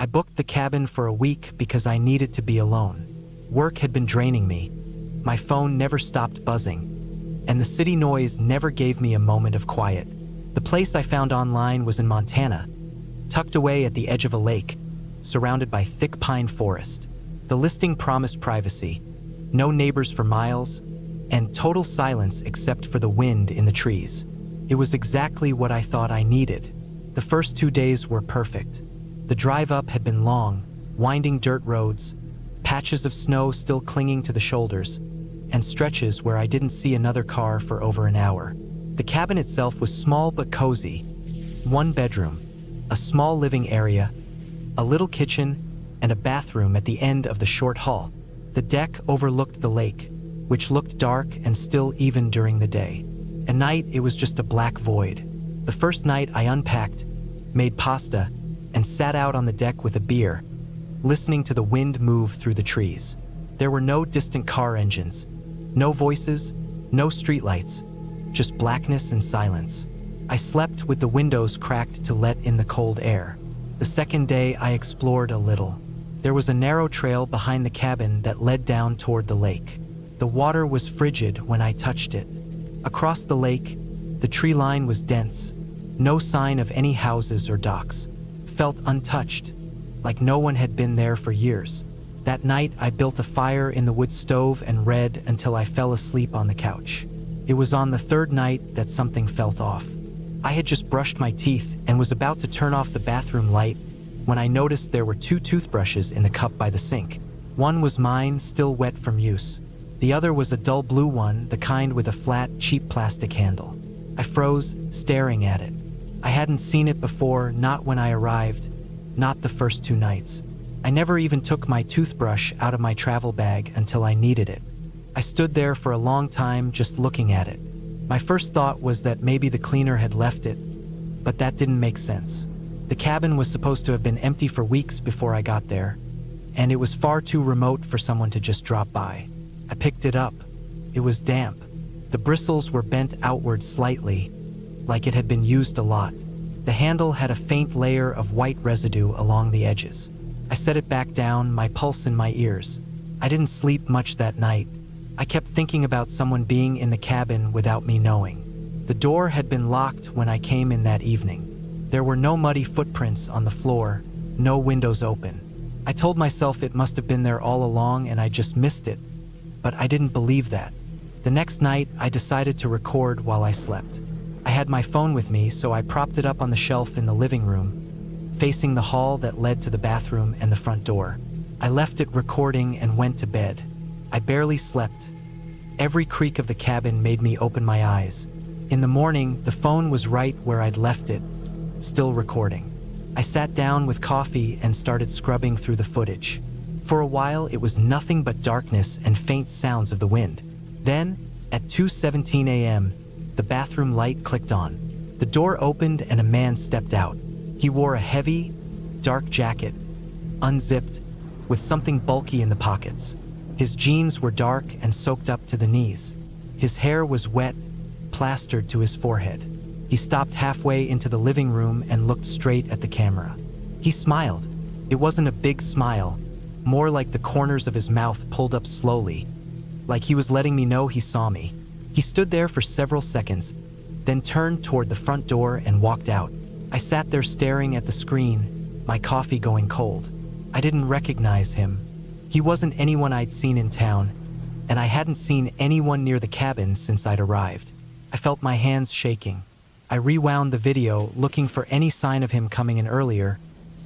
I booked the cabin for a week because I needed to be alone. Work had been draining me. My phone never stopped buzzing, and the city noise never gave me a moment of quiet. The place I found online was in Montana, tucked away at the edge of a lake, surrounded by thick pine forest. The listing promised privacy, no neighbors for miles, and total silence except for the wind in the trees. It was exactly what I thought I needed. The first 2 days were perfect. The drive up had been long, winding dirt roads, patches of snow still clinging to the shoulders, and stretches where I didn't see another car for over an hour. The cabin itself was small but cozy. 1 bedroom, a small living area, a little kitchen, and a bathroom at the end of the short hall. The deck overlooked the lake, which looked dark and still even during the day. At night, it was just a black void. The first night I unpacked, made pasta, and sat out on the deck with a beer, listening to the wind move through the trees. There were no distant car engines, no voices, no streetlights, just blackness and silence. I slept with the windows cracked to let in the cold air. The second day, I explored a little. There was a narrow trail behind the cabin that led down toward the lake. The water was frigid when I touched it. Across the lake, the tree line was dense, no sign of any houses or docks. Felt untouched, like no one had been there for years. That night, I built a fire in the wood stove and read until I fell asleep on the couch. It was on the third night that something felt off. I had just brushed my teeth and was about to turn off the bathroom light when I noticed there were 2 toothbrushes in the cup by the sink. One was mine, still wet from use. The other was a dull blue one, the kind with a flat, cheap plastic handle. I froze, staring at it. I hadn't seen it before, not when I arrived, not the first 2 nights. I never even took my toothbrush out of my travel bag until I needed it. I stood there for a long time just looking at it. My first thought was that maybe the cleaner had left it, but that didn't make sense. The cabin was supposed to have been empty for weeks before I got there, and it was far too remote for someone to just drop by. I picked it up. It was damp. The bristles were bent outward slightly, like it had been used a lot. The handle had a faint layer of white residue along the edges. I set it back down, my pulse in my ears. I didn't sleep much that night. I kept thinking about someone being in the cabin without me knowing. The door had been locked when I came in that evening. There were no muddy footprints on the floor, no windows open. I told myself it must have been there all along and I just missed it, but I didn't believe that. The next night, I decided to record while I slept. I had my phone with me, so I propped it up on the shelf in the living room, facing the hall that led to the bathroom and the front door. I left it recording and went to bed. I barely slept. Every creak of the cabin made me open my eyes. In the morning, the phone was right where I'd left it, still recording. I sat down with coffee and started scrubbing through the footage. For a while, it was nothing but darkness and faint sounds of the wind. Then, at 2:17 a.m., the bathroom light clicked on. The door opened and a man stepped out. He wore a heavy, dark jacket, unzipped, with something bulky in the pockets. His jeans were dark and soaked up to the knees. His hair was wet, plastered to his forehead. He stopped halfway into the living room and looked straight at the camera. He smiled. It wasn't a big smile, more like the corners of his mouth pulled up slowly, like he was letting me know he saw me. He stood there for several seconds, then turned toward the front door and walked out. I sat there staring at the screen, my coffee going cold. I didn't recognize him. He wasn't anyone I'd seen in town, and I hadn't seen anyone near the cabin since I'd arrived. I felt my hands shaking. I rewound the video, looking for any sign of him coming in earlier,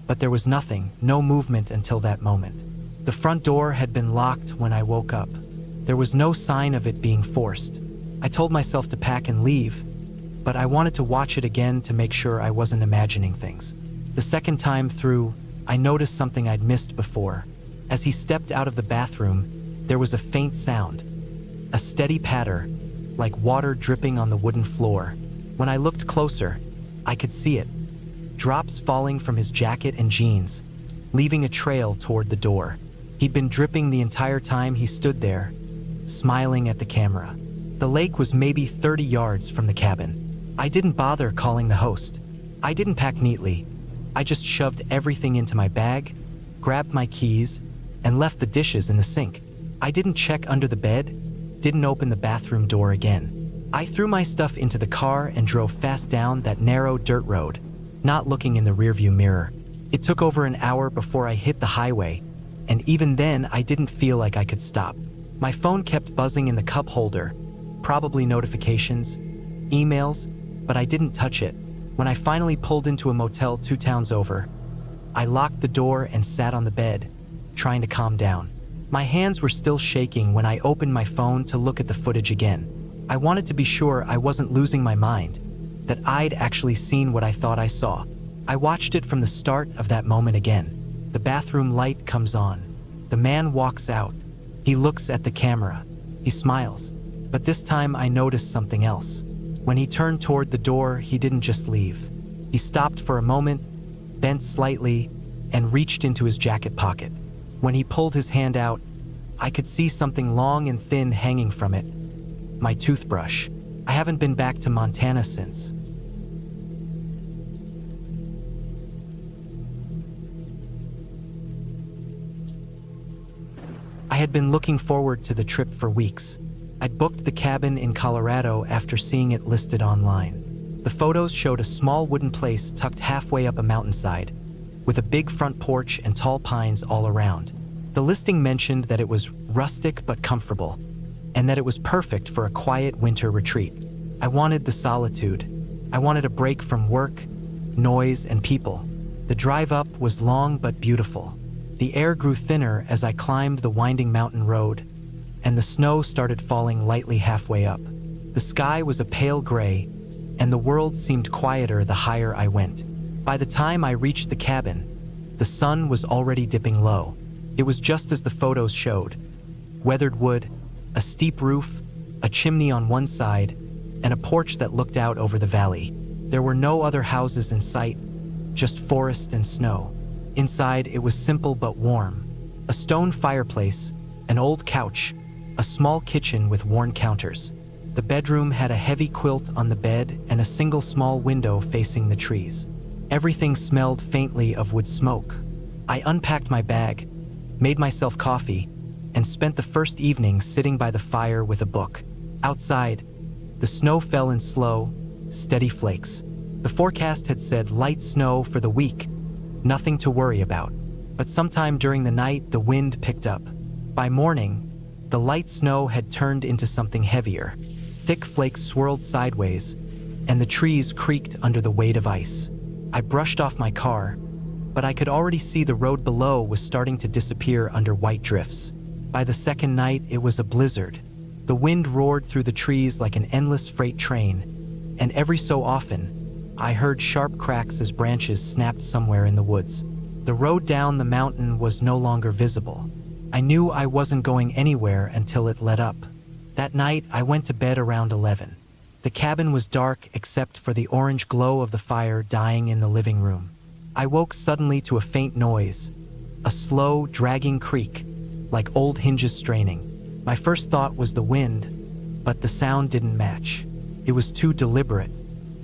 but there was nothing, no movement until that moment. The front door had been locked when I woke up. There was no sign of it being forced. I told myself to pack and leave, but I wanted to watch it again to make sure I wasn't imagining things. The second time through, I noticed something I'd missed before. As he stepped out of the bathroom, there was a faint sound, a steady patter, like water dripping on the wooden floor. When I looked closer, I could see it. Drops falling from his jacket and jeans, leaving a trail toward the door. He'd been dripping the entire time he stood there, smiling at the camera. The lake was maybe 30 yards from the cabin. I didn't bother calling the host. I didn't pack neatly. I just shoved everything into my bag, grabbed my keys, and left the dishes in the sink. I didn't check under the bed, didn't open the bathroom door again. I threw my stuff into the car and drove fast down that narrow dirt road, not looking in the rearview mirror. It took over an hour before I hit the highway, and even then I didn't feel like I could stop. My phone kept buzzing in the cup holder, probably notifications, emails, but I didn't touch it. When I finally pulled into a motel 2 towns over, I locked the door and sat on the bed, trying to calm down. My hands were still shaking when I opened my phone to look at the footage again. I wanted to be sure I wasn't losing my mind, that I'd actually seen what I thought I saw. I watched it from the start of that moment again. The bathroom light comes on. The man walks out. He looks at the camera. He smiles. But this time I noticed something else. When he turned toward the door, he didn't just leave. He stopped for a moment, bent slightly, and reached into his jacket pocket. When he pulled his hand out, I could see something long and thin hanging from it. My toothbrush. I haven't been back to Montana since. I had been looking forward to the trip for weeks. I'd booked the cabin in Colorado after seeing it listed online. The photos showed a small wooden place tucked halfway up a mountainside, with a big front porch and tall pines all around. The listing mentioned that it was rustic but comfortable, and that it was perfect for a quiet winter retreat. I wanted the solitude. I wanted a break from work, noise, and people. The drive up was long but beautiful. The air grew thinner as I climbed the winding mountain road, and the snow started falling lightly halfway up. The sky was a pale gray, and the world seemed quieter the higher I went. By the time I reached the cabin, the sun was already dipping low. It was just as the photos showed. Weathered wood, a steep roof, a chimney on one side, and a porch that looked out over the valley. There were no other houses in sight, just forest and snow. Inside, it was simple but warm. A stone fireplace, an old couch, a small kitchen with worn counters. The bedroom had a heavy quilt on the bed and a single small window facing the trees. Everything smelled faintly of wood smoke. I unpacked my bag, made myself coffee, and spent the first evening sitting by the fire with a book. Outside, the snow fell in slow, steady flakes. The forecast had said light snow for the week, nothing to worry about. But sometime during the night, the wind picked up. By morning, the light snow had turned into something heavier. Thick flakes swirled sideways, and the trees creaked under the weight of ice. I brushed off my car, but I could already see the road below was starting to disappear under white drifts. By the second night, it was a blizzard. The wind roared through the trees like an endless freight train, and every so often, I heard sharp cracks as branches snapped somewhere in the woods. The road down the mountain was no longer visible. I knew I wasn't going anywhere until it let up. That night, I went to bed around 11. The cabin was dark except for the orange glow of the fire dying in the living room. I woke suddenly to a faint noise, a slow, dragging creak, like old hinges straining. My first thought was the wind, but the sound didn't match. It was too deliberate.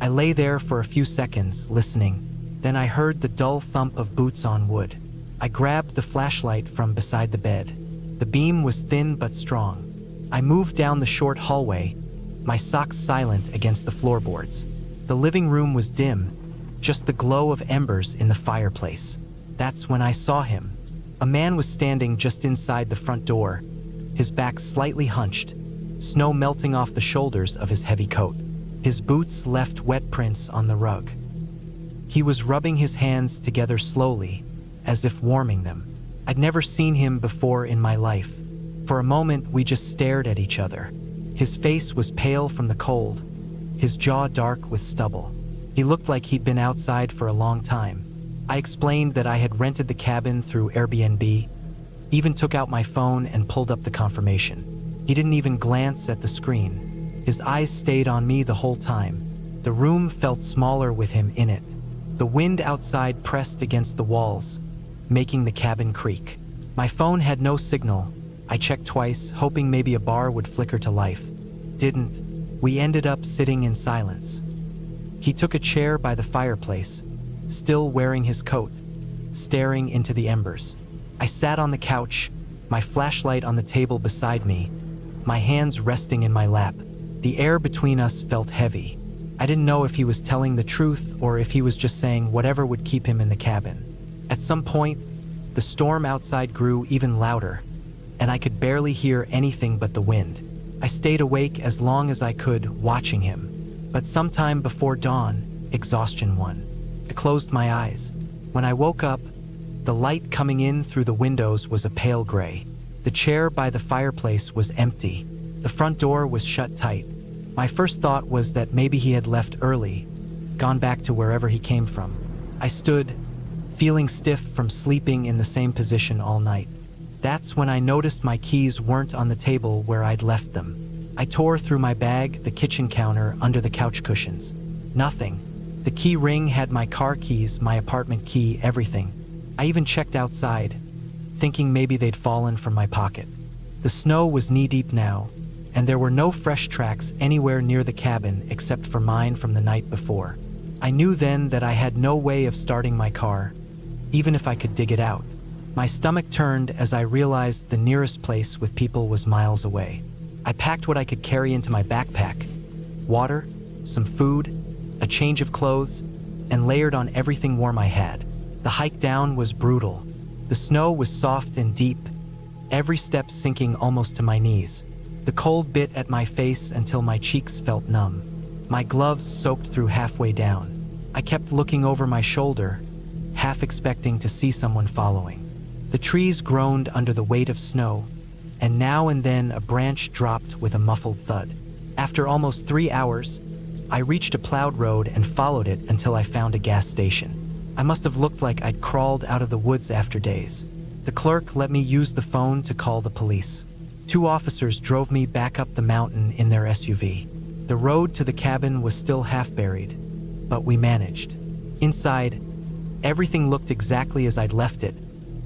I lay there for a few seconds, listening. Then I heard the dull thump of boots on wood. I grabbed the flashlight from beside the bed. The beam was thin but strong. I moved down the short hallway, my socks silent against the floorboards. The living room was dim, just the glow of embers in the fireplace. That's when I saw him. A man was standing just inside the front door, his back slightly hunched, snow melting off the shoulders of his heavy coat. His boots left wet prints on the rug. He was rubbing his hands together slowly, as if warming them. I'd never seen him before in my life. For a moment, we just stared at each other. His face was pale from the cold, his jaw dark with stubble. He looked like he'd been outside for a long time. I explained that I had rented the cabin through Airbnb, even took out my phone and pulled up the confirmation. He didn't even glance at the screen. His eyes stayed on me the whole time. The room felt smaller with him in it. The wind outside pressed against the walls, making the cabin creak. My phone had no signal. I checked twice, hoping maybe a bar would flicker to life. Didn't. We ended up sitting in silence. He took a chair by the fireplace, still wearing his coat, staring into the embers. I sat on the couch, my flashlight on the table beside me, my hands resting in my lap. The air between us felt heavy. I didn't know if he was telling the truth or if he was just saying whatever would keep him in the cabin. At some point, the storm outside grew even louder, and I could barely hear anything but the wind. I stayed awake as long as I could, watching him. But sometime before dawn, exhaustion won. I closed my eyes. When I woke up, the light coming in through the windows was a pale gray. The chair by the fireplace was empty. The front door was shut tight. My first thought was that maybe he had left early, gone back to wherever he came from. I stood, feeling stiff from sleeping in the same position all night. That's when I noticed my keys weren't on the table where I'd left them. I tore through my bag, the kitchen counter, under the couch cushions. Nothing. The key ring had my car keys, my apartment key, everything. I even checked outside, thinking maybe they'd fallen from my pocket. The snow was knee-deep now, and there were no fresh tracks anywhere near the cabin except for mine from the night before. I knew then that I had no way of starting my car, even if I could dig it out. My stomach turned as I realized the nearest place with people was miles away. I packed what I could carry into my backpack: water, some food, a change of clothes, and layered on everything warm I had. The hike down was brutal. The snow was soft and deep, every step sinking almost to my knees. The cold bit at my face until my cheeks felt numb. My gloves soaked through halfway down. I kept looking over my shoulder, half expecting to see someone following. The trees groaned under the weight of snow, and now and then a branch dropped with a muffled thud. After almost 3 hours, I reached a plowed road and followed it until I found a gas station. I must have looked like I'd crawled out of the woods after days. The clerk let me use the phone to call the police. 2 officers drove me back up the mountain in their SUV. The road to the cabin was still half buried, but we managed. Inside, everything looked exactly as I'd left it,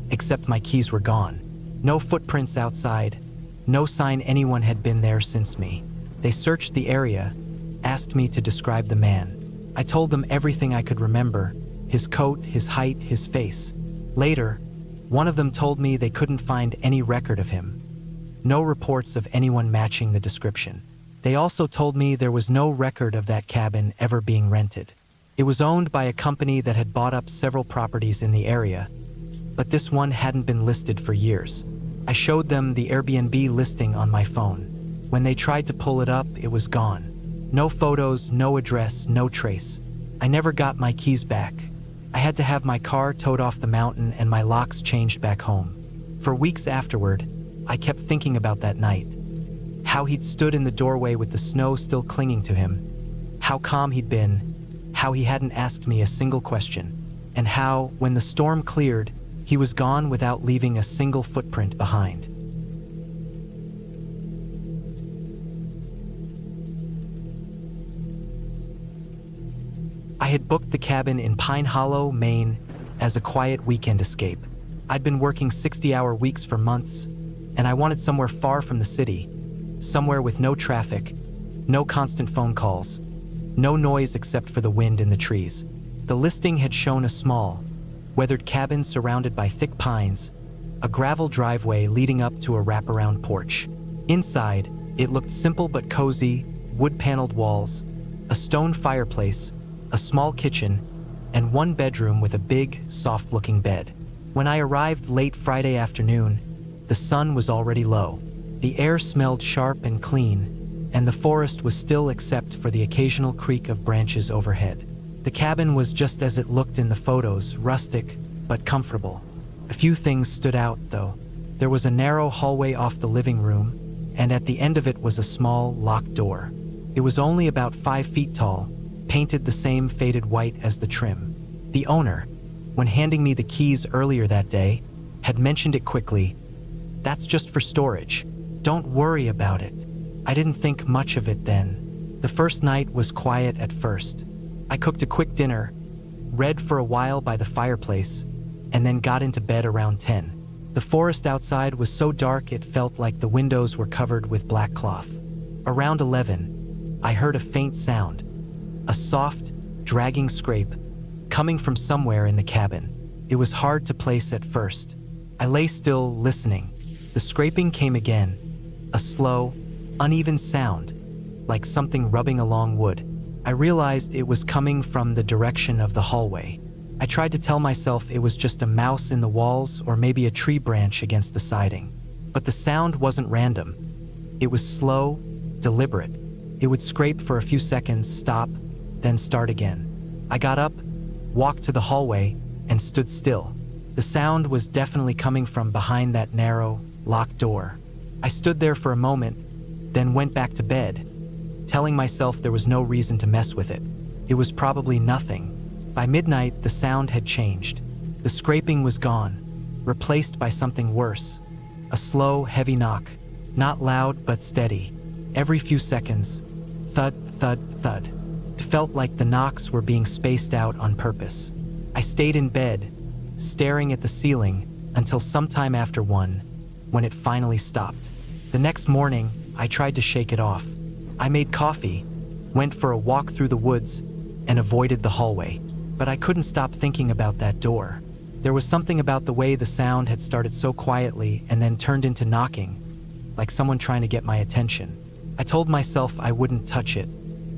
except my keys were gone. No footprints outside, no sign anyone had been there since me. They searched the area, asked me to describe the man. I told them everything I could remember: his coat, his height, his face. Later, one of them told me they couldn't find any record of him. No reports of anyone matching the description. They also told me there was no record of that cabin ever being rented. It was owned by a company that had bought up several properties in the area, but this one hadn't been listed for years. I showed them the Airbnb listing on my phone. When they tried to pull it up, it was gone. No photos, no address, no trace. I never got my keys back. I had to have my car towed off the mountain and my locks changed back home. For weeks afterward, I kept thinking about that night. How he'd stood in the doorway with the snow still clinging to him. How calm he'd been. How he hadn't asked me a single question. And how, when the storm cleared, he was gone without leaving a single footprint behind. I had booked the cabin in Pine Hollow, Maine, as a quiet weekend escape. I'd been working 60-hour weeks for months, and I wanted somewhere far from the city, somewhere with no traffic, no constant phone calls, no noise except for the wind in the trees. The listing had shown a small, weathered cabin surrounded by thick pines, a gravel driveway leading up to a wraparound porch. Inside, it looked simple but cozy: wood-paneled walls, a stone fireplace, a small kitchen, and one bedroom with a big, soft-looking bed. When I arrived late Friday afternoon, the sun was already low. The air smelled sharp and clean, and the forest was still except for the occasional creak of branches overhead. The cabin was just as it looked in the photos, rustic but comfortable. A few things stood out, though. There was a narrow hallway off the living room, and at the end of it was a small, locked door. It was only about 5 feet tall, painted the same faded white as the trim. The owner, when handing me the keys earlier that day, had mentioned it quickly. "That's just for storage. Don't worry about it." I didn't think much of it then. The first night was quiet at first. I cooked a quick dinner, read for a while by the fireplace, and then got into bed around 10. The forest outside was so dark it felt like the windows were covered with black cloth. Around 11, I heard a faint sound, a soft, dragging scrape, coming from somewhere in the cabin. It was hard to place at first. I lay still, listening. The scraping came again, a slow, uneven sound, like something rubbing along wood. I realized it was coming from the direction of the hallway. I tried to tell myself it was just a mouse in the walls or maybe a tree branch against the siding. But the sound wasn't random. It was slow, deliberate. It would scrape for a few seconds, stop, then start again. I got up, walked to the hallway, and stood still. The sound was definitely coming from behind that narrow, locked door. I stood there for a moment, then went back to bed, telling myself there was no reason to mess with it. It was probably nothing. By midnight, the sound had changed. The scraping was gone, replaced by something worse. A slow, heavy knock, not loud but steady. Every few seconds, thud, thud, thud. It felt like the knocks were being spaced out on purpose. I stayed in bed, staring at the ceiling until sometime after 1, when it finally stopped. The next morning, I tried to shake it off. I made coffee, went for a walk through the woods, and avoided the hallway. But I couldn't stop thinking about that door. There was something about the way the sound had started so quietly and then turned into knocking, like someone trying to get my attention. I told myself I wouldn't touch it.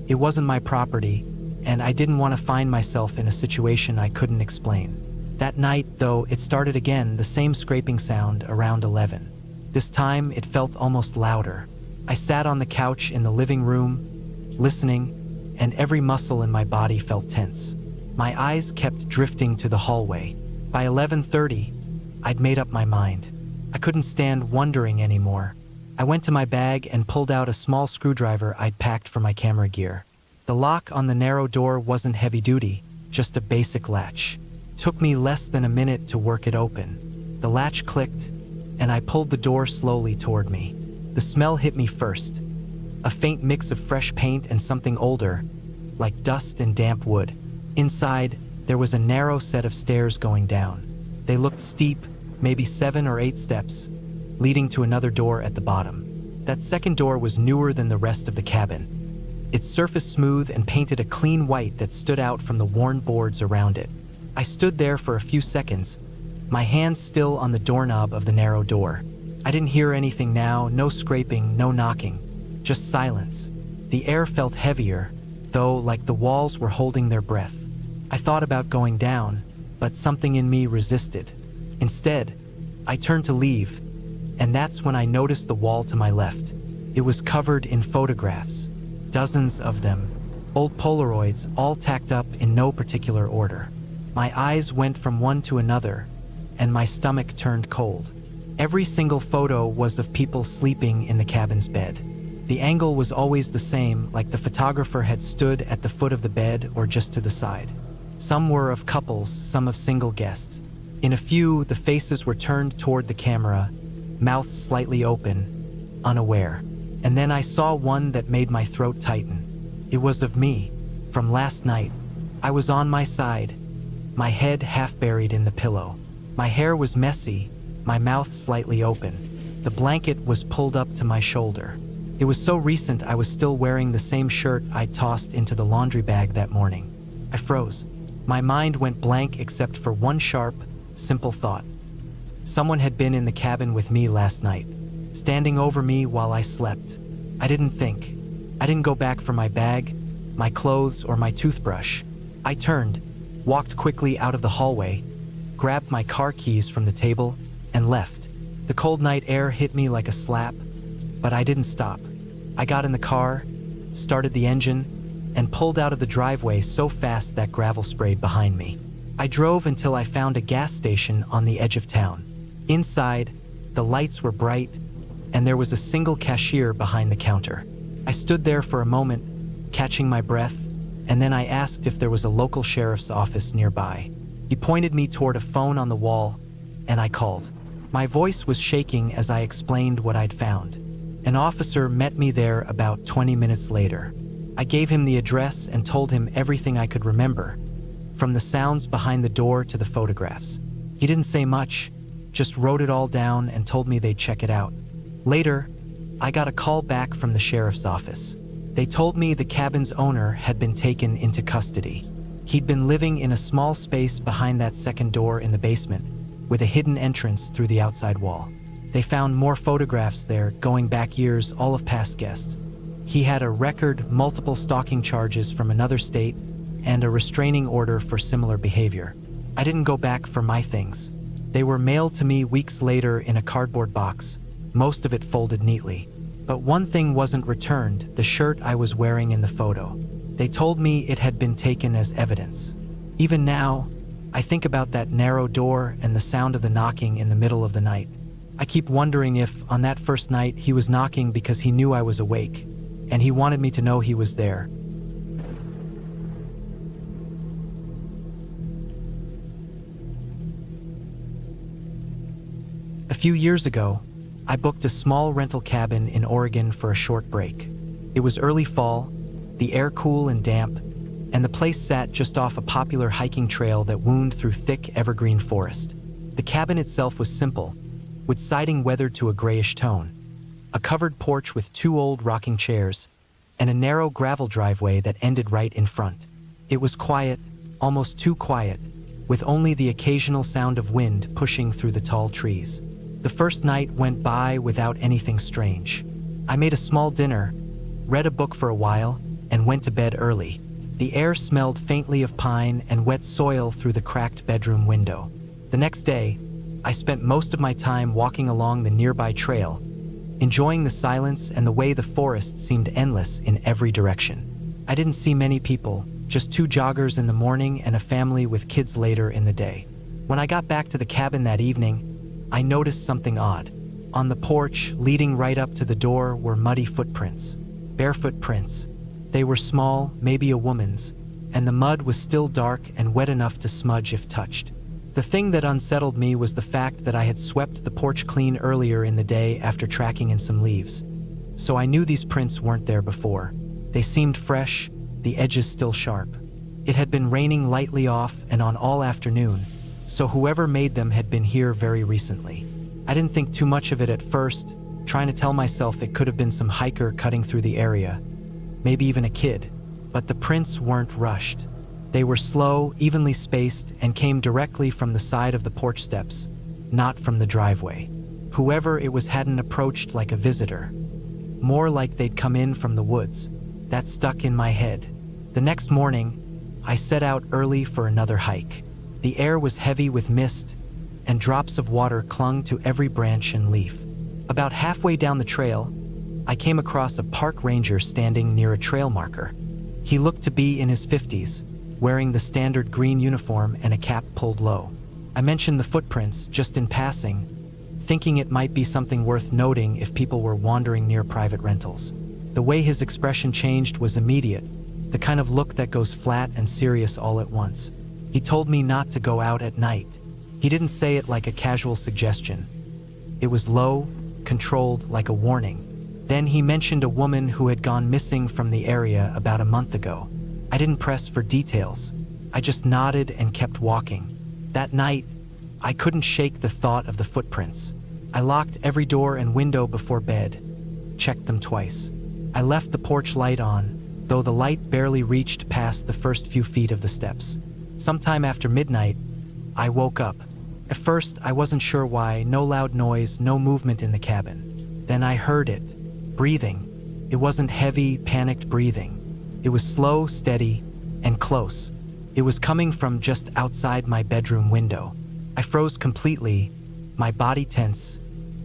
It wasn't my property, and I didn't want to find myself in a situation I couldn't explain. That night, though, it started again, the same scraping sound around 11. This time, it felt almost louder. I sat on the couch in the living room, listening, and every muscle in my body felt tense. My eyes kept drifting to the hallway. By 11:30, I'd made up my mind. I couldn't stand wondering anymore. I went to my bag and pulled out a small screwdriver I'd packed for my camera gear. The lock on the narrow door wasn't heavy duty, just a basic latch. Took me less than a minute to work it open. The latch clicked, and I pulled the door slowly toward me. The smell hit me first. A faint mix of fresh paint and something older, like dust and damp wood. Inside, there was a narrow set of stairs going down. They looked steep, maybe 7 or 8 steps, leading to another door at the bottom. That second door was newer than the rest of the cabin. Its surface smooth and painted a clean white that stood out from the worn boards around it. I stood there for a few seconds, my hands still on the doorknob of the narrow door. I didn't hear anything now, no scraping, no knocking, just silence. The air felt heavier, though, like the walls were holding their breath. I thought about going down, but something in me resisted. Instead, I turned to leave, and that's when I noticed the wall to my left. It was covered in photographs, dozens of them, old Polaroids, all tacked up in no particular order. My eyes went from one to another, and my stomach turned cold. Every single photo was of people sleeping in the cabin's bed. The angle was always the same, like the photographer had stood at the foot of the bed or just to the side. Some were of couples, some of single guests. In a few, the faces were turned toward the camera, mouths slightly open, unaware. And then I saw one that made my throat tighten. It was of me, from last night. I was on my side, my head half buried in the pillow. My hair was messy, my mouth slightly open. The blanket was pulled up to my shoulder. It was so recent I was still wearing the same shirt I'd tossed into the laundry bag that morning. I froze. My mind went blank except for one sharp, simple thought. Someone had been in the cabin with me last night, standing over me while I slept. I didn't think. I didn't go back for my bag, my clothes, or my toothbrush. I turned, walked quickly out of the hallway, grabbed my car keys from the table, and left. The cold night air hit me like a slap, but I didn't stop. I got in the car, started the engine, and pulled out of the driveway so fast that gravel sprayed behind me. I drove until I found a gas station on the edge of town. Inside, the lights were bright, and there was a single cashier behind the counter. I stood there for a moment, catching my breath, and then I asked if there was a local sheriff's office nearby. He pointed me toward a phone on the wall, and I called. My voice was shaking as I explained what I'd found. An officer met me there about 20 minutes later. I gave him the address and told him everything I could remember, from the sounds behind the door to the photographs. He didn't say much, just wrote it all down and told me they'd check it out. Later, I got a call back from the sheriff's office. They told me the cabin's owner had been taken into custody. He'd been living in a small space behind that second door in the basement, with a hidden entrance through the outside wall. They found more photographs there, going back years, all of past guests. He had a record, multiple stalking charges from another state, and a restraining order for similar behavior. I didn't go back for my things. They were mailed to me weeks later in a cardboard box, most of it folded neatly. But one thing wasn't returned, the shirt I was wearing in the photo. They told me it had been taken as evidence. Even now, I think about that narrow door and the sound of the knocking in the middle of the night. I keep wondering if, on that first night, he was knocking because he knew I was awake, and he wanted me to know he was there. A few years ago, I booked a small rental cabin in Oregon for a short break. It was early fall, the air cool and damp, and the place sat just off a popular hiking trail that wound through thick evergreen forest. The cabin itself was simple, with siding weathered to a grayish tone, a covered porch with 2 old rocking chairs, and a narrow gravel driveway that ended right in front. It was quiet, almost too quiet, with only the occasional sound of wind pushing through the tall trees. The first night went by without anything strange. I made a small dinner, read a book for a while, and went to bed early. The air smelled faintly of pine and wet soil through the cracked bedroom window. The next day, I spent most of my time walking along the nearby trail, enjoying the silence and the way the forest seemed endless in every direction. I didn't see many people, just 2 joggers in the morning and a family with kids later in the day. When I got back to the cabin that evening, I noticed something odd. On the porch, leading right up to the door, were muddy footprints, barefoot prints. They were small, maybe a woman's, and the mud was still dark and wet enough to smudge if touched. The thing that unsettled me was the fact that I had swept the porch clean earlier in the day after tracking in some leaves. So I knew these prints weren't there before. They seemed fresh, the edges still sharp. It had been raining lightly off and on all afternoon, so whoever made them had been here very recently. I didn't think too much of it at first, trying to tell myself it could have been some hiker cutting through the area, maybe even a kid. But the prints weren't rushed. They were slow, evenly spaced, and came directly from the side of the porch steps, not from the driveway. Whoever it was hadn't approached like a visitor. More like they'd come in from the woods. That stuck in my head. The next morning, I set out early for another hike. The air was heavy with mist, and drops of water clung to every branch and leaf. About halfway down the trail, I came across a park ranger standing near a trail marker. He looked to be in his 50s, wearing the standard green uniform and a cap pulled low. I mentioned the footprints just in passing, thinking it might be something worth noting if people were wandering near private rentals. The way his expression changed was immediate, the kind of look that goes flat and serious all at once. He told me not to go out at night. He didn't say it like a casual suggestion. It was low, controlled, like a warning. Then he mentioned a woman who had gone missing from the area about a month ago. I didn't press for details. I just nodded and kept walking. That night, I couldn't shake the thought of the footprints. I locked every door and window before bed, checked them twice. I left the porch light on, though the light barely reached past the first few feet of the steps. Sometime after midnight, I woke up. At first, I wasn't sure why, no loud noise, no movement in the cabin. Then I heard it, breathing. It wasn't heavy, panicked breathing. It was slow, steady, and close. It was coming from just outside my bedroom window. I froze completely, my body tense,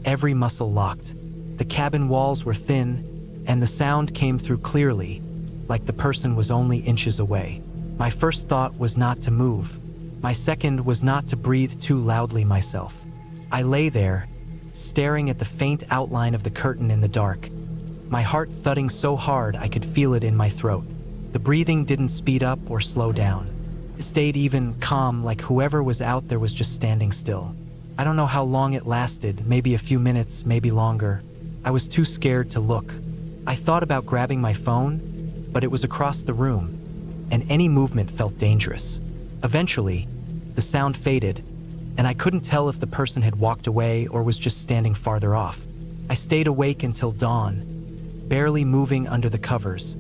every muscle locked. The cabin walls were thin, and the sound came through clearly, like the person was only inches away. My first thought was not to move. My second was not to breathe too loudly myself. I lay there, staring at the faint outline of the curtain in the dark, my heart thudding so hard I could feel it in my throat. The breathing didn't speed up or slow down. It stayed even, calm, like whoever was out there was just standing still. I don't know how long it lasted, maybe a few minutes, maybe longer. I was too scared to look. I thought about grabbing my phone, but it was across the room, and any movement felt dangerous. Eventually, the sound faded, and I couldn't tell if the person had walked away or was just standing farther off. I stayed awake until dawn, barely moving under the covers,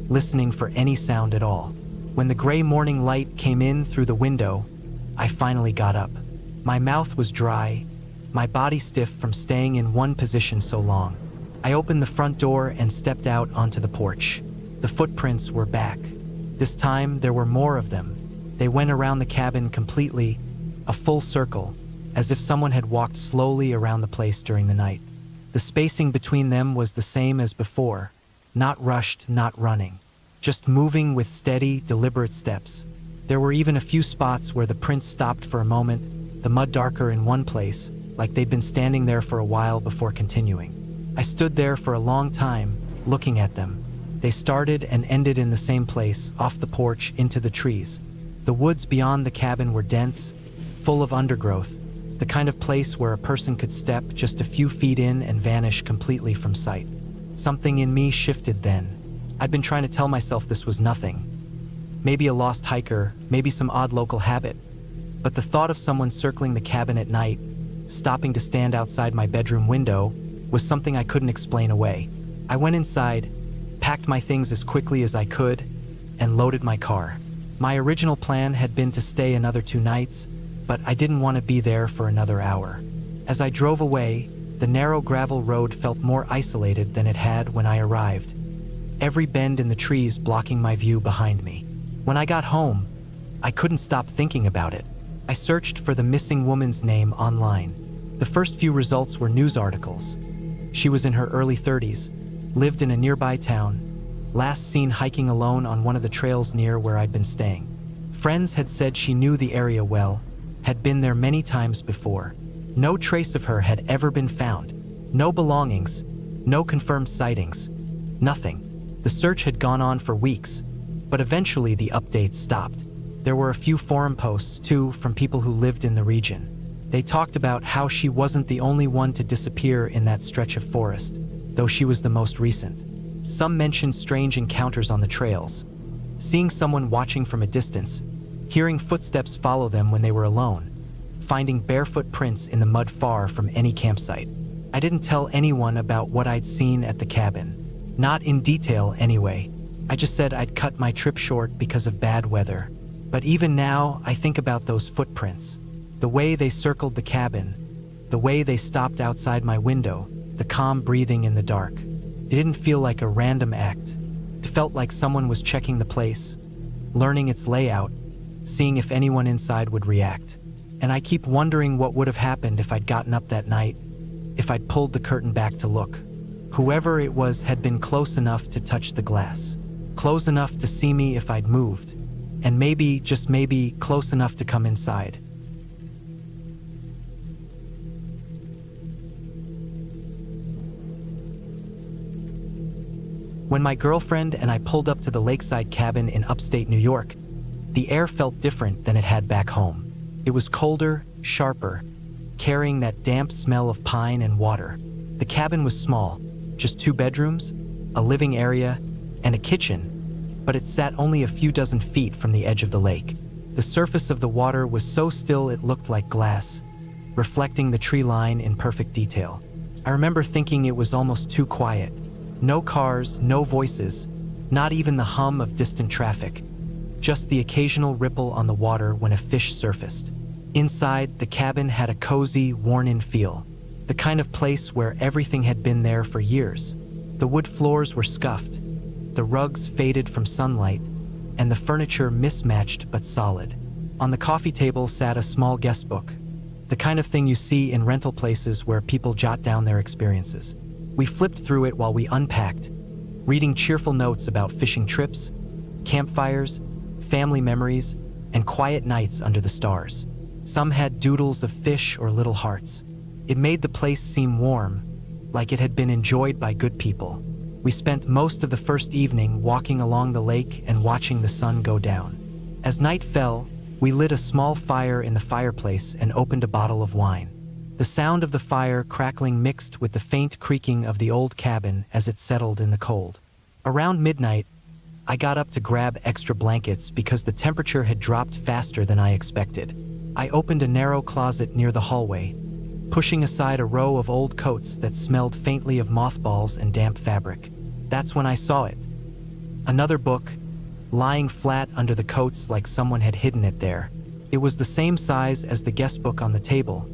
listening for any sound at all. When the gray morning light came in through the window, I finally got up. My mouth was dry, my body stiff from staying in one position so long. I opened the front door and stepped out onto the porch. The footprints were back. This time, there were more of them. They went around the cabin completely, a full circle, as if someone had walked slowly around the place during the night. The spacing between them was the same as before, not rushed, not running, just moving with steady, deliberate steps. There were even a few spots where the prints stopped for a moment, the mud darker in one place, like they'd been standing there for a while before continuing. I stood there for a long time, looking at them. They started and ended in the same place, off the porch into the trees. The woods beyond the cabin were dense, full of undergrowth, the kind of place where a person could step just a few feet in and vanish completely from sight. Something in me shifted then. I'd been trying to tell myself this was nothing. Maybe a lost hiker, maybe some odd local habit. But the thought of someone circling the cabin at night, stopping to stand outside my bedroom window, was something I couldn't explain away. I went inside, packed my things as quickly as I could, and loaded my car. My original plan had been to stay another 2 nights, but I didn't want to be there for another hour. As I drove away, the narrow gravel road felt more isolated than it had when I arrived, every bend in the trees blocking my view behind me. When I got home, I couldn't stop thinking about it. I searched for the missing woman's name online. The first few results were news articles. She was in her early 30s, lived in a nearby town, last seen hiking alone on one of the trails near where I'd been staying. Friends had said she knew the area well, had been there many times before. No trace of her had ever been found. No belongings, no confirmed sightings, nothing. The search had gone on for weeks, but eventually the updates stopped. There were a few forum posts, too, from people who lived in the region. They talked about how she wasn't the only one to disappear in that stretch of forest, though she was the most recent. Some mentioned strange encounters on the trails, seeing someone watching from a distance, hearing footsteps follow them when they were alone, finding barefoot prints in the mud far from any campsite. I didn't tell anyone about what I'd seen at the cabin. Not in detail, anyway. I just said I'd cut my trip short because of bad weather. But even now, I think about those footprints. The way they circled the cabin, the way they stopped outside my window, the calm breathing in the dark. It didn't feel like a random act. It felt like someone was checking the place, learning its layout, seeing if anyone inside would react. And I keep wondering what would have happened if I'd gotten up that night, if I'd pulled the curtain back to look. Whoever it was had been close enough to touch the glass, close enough to see me if I'd moved, and maybe, just maybe, close enough to come inside. When my girlfriend and I pulled up to the lakeside cabin in upstate New York, the air felt different than it had back home. It was colder, sharper, carrying that damp smell of pine and water. The cabin was small, just 2 bedrooms, a living area, and a kitchen, but it sat only a few dozen feet from the edge of the lake. The surface of the water was so still it looked like glass, reflecting the tree line in perfect detail. I remember thinking it was almost too quiet. No cars, no voices, not even the hum of distant traffic, just the occasional ripple on the water when a fish surfaced. Inside, the cabin had a cozy, worn-in feel, the kind of place where everything had been there for years. The wood floors were scuffed, the rugs faded from sunlight, and the furniture mismatched but solid. On the coffee table sat a small guest book, the kind of thing you see in rental places where people jot down their experiences. We flipped through it while we unpacked, reading cheerful notes about fishing trips, campfires, family memories, and quiet nights under the stars. Some had doodles of fish or little hearts. It made the place seem warm, like it had been enjoyed by good people. We spent most of the first evening walking along the lake and watching the sun go down. As night fell, we lit a small fire in the fireplace and opened a bottle of wine. The sound of the fire crackling mixed with the faint creaking of the old cabin as it settled in the cold. Around midnight, I got up to grab extra blankets because the temperature had dropped faster than I expected. I opened a narrow closet near the hallway, pushing aside a row of old coats that smelled faintly of mothballs and damp fabric. That's when I saw it. Another book, lying flat under the coats like someone had hidden it there. It was the same size as the guest book on the table,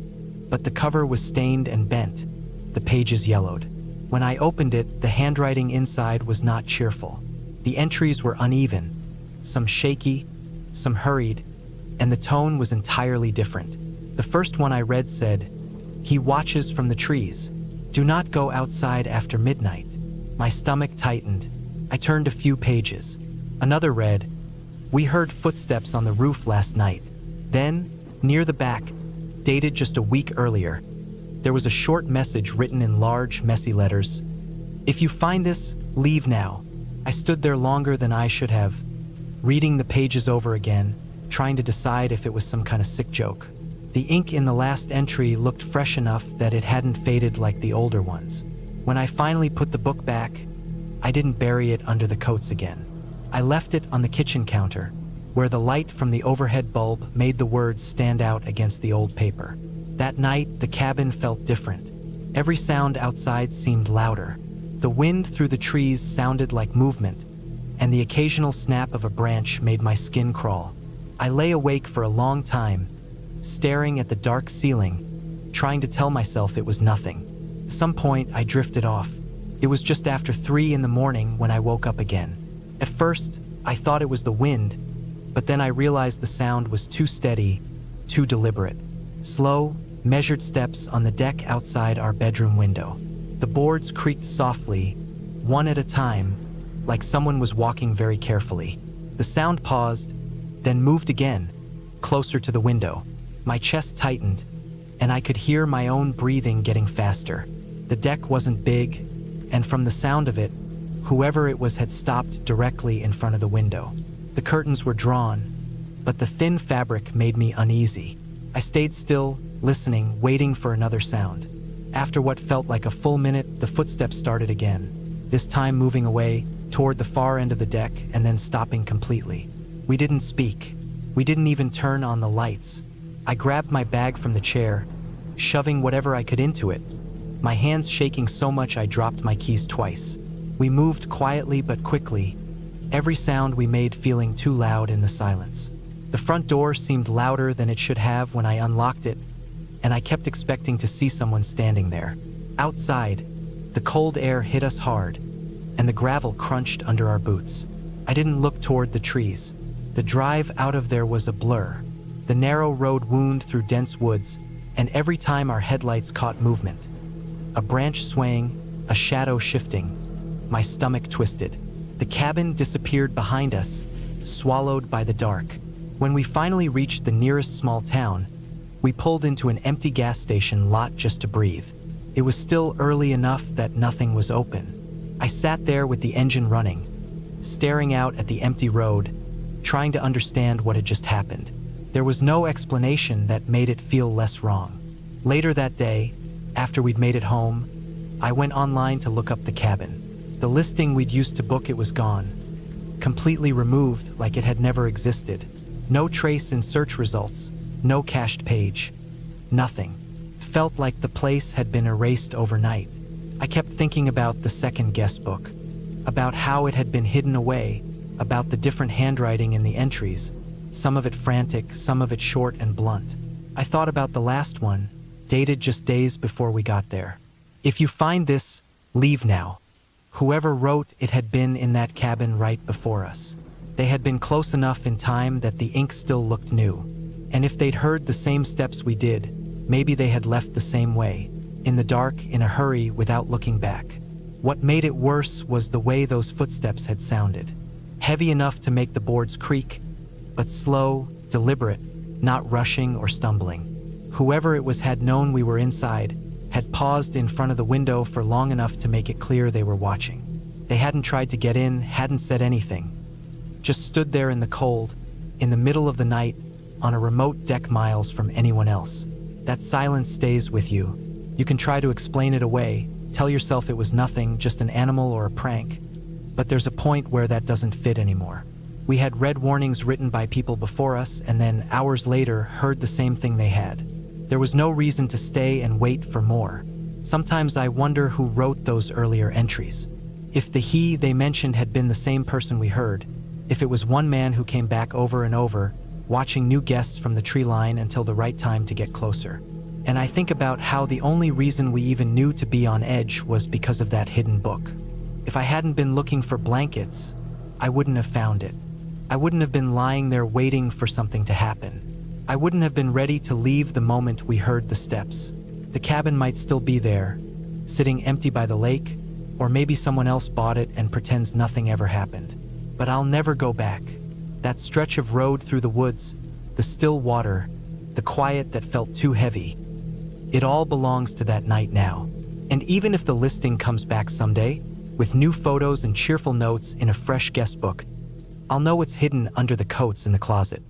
but the cover was stained and bent, the pages yellowed. When I opened it, the handwriting inside was not cheerful. The entries were uneven, some shaky, some hurried, and the tone was entirely different. The first one I read said, "He watches from the trees. Do not go outside after midnight." My stomach tightened. I turned a few pages. Another read, "We heard footsteps on the roof last night." Then, near the back, dated just a week earlier, there was a short message written in large, messy letters. "If you find this, leave now." I stood there longer than I should have, reading the pages over again, trying to decide if it was some kind of sick joke. The ink in the last entry looked fresh enough that it hadn't faded like the older ones. When I finally put the book back, I didn't bury it under the coats again. I left it on the kitchen counter, where the light from the overhead bulb made the words stand out against the old paper. That night, the cabin felt different. Every sound outside seemed louder. The wind through the trees sounded like movement, and the occasional snap of a branch made my skin crawl. I lay awake for a long time, staring at the dark ceiling, trying to tell myself it was nothing. At some point, I drifted off. It was just after 3 in the morning when I woke up again. At first, I thought it was the wind, but then I realized the sound was too steady, too deliberate. Slow, measured steps on the deck outside our bedroom window. The boards creaked softly, one at a time, like someone was walking very carefully. The sound paused, then moved again, closer to the window. My chest tightened, and I could hear my own breathing getting faster. The deck wasn't big, and from the sound of it, whoever it was had stopped directly in front of the window. The curtains were drawn, but the thin fabric made me uneasy. I stayed still, listening, waiting for another sound. After what felt like a full minute, the footsteps started again, this time moving away toward the far end of the deck and then stopping completely. We didn't speak. We didn't even turn on the lights. I grabbed my bag from the chair, shoving whatever I could into it, my hands shaking so much I dropped my keys twice. We moved quietly but quickly, every sound we made feeling too loud in the silence. The front door seemed louder than it should have when I unlocked it, and I kept expecting to see someone standing there. Outside, the cold air hit us hard, and the gravel crunched under our boots. I didn't look toward the trees. The drive out of there was a blur. The narrow road wound through dense woods, and every time our headlights caught movement, a branch swaying, a shadow shifting, my stomach twisted. The cabin disappeared behind us, swallowed by the dark. When we finally reached the nearest small town, we pulled into an empty gas station lot just to breathe. It was still early enough that nothing was open. I sat there with the engine running, staring out at the empty road, trying to understand what had just happened. There was no explanation that made it feel less wrong. Later that day, after we'd made it home, I went online to look up the cabin. The listing we'd used to book it was gone, completely removed like it had never existed. No trace in search results, no cached page, nothing. Felt like the place had been erased overnight. I kept thinking about the second guest book, about how it had been hidden away, about the different handwriting in the entries, some of it frantic, some of it short and blunt. I thought about the last one, dated just days before we got there. "If you find this, leave now." Whoever wrote it had been in that cabin right before us. They had been close enough in time that the ink still looked new. And if they'd heard the same steps we did, maybe they had left the same way, in the dark, in a hurry, without looking back. What made it worse was the way those footsteps had sounded. Heavy enough to make the boards creak, but slow, deliberate, not rushing or stumbling. Whoever it was had known we were inside, had paused in front of the window for long enough to make it clear they were watching. They hadn't tried to get in, hadn't said anything. Just stood there in the cold, in the middle of the night, on a remote deck miles from anyone else. That silence stays with you. You can try to explain it away, tell yourself it was nothing, just an animal or a prank. But there's a point where that doesn't fit anymore. We had read warnings written by people before us, and then hours later heard the same thing they had. There was no reason to stay and wait for more. Sometimes I wonder who wrote those earlier entries. If the he they mentioned had been the same person we heard, If it was one man who came back over and over, watching new guests from the tree line until the right time to get closer. And I think about how the only reason we even knew to be on edge was because of that hidden book. If I hadn't been looking for blankets, I wouldn't have found it. I wouldn't have been lying there waiting for something to happen. I wouldn't have been ready to leave the moment we heard the steps. The cabin might still be there, sitting empty by the lake, or maybe someone else bought it and pretends nothing ever happened. But I'll never go back. That stretch of road through the woods, the still water, the quiet that felt too heavy, it all belongs to that night now. And even if the listing comes back someday, with new photos and cheerful notes in a fresh guest book, I'll know it's hidden under the coats in the closet.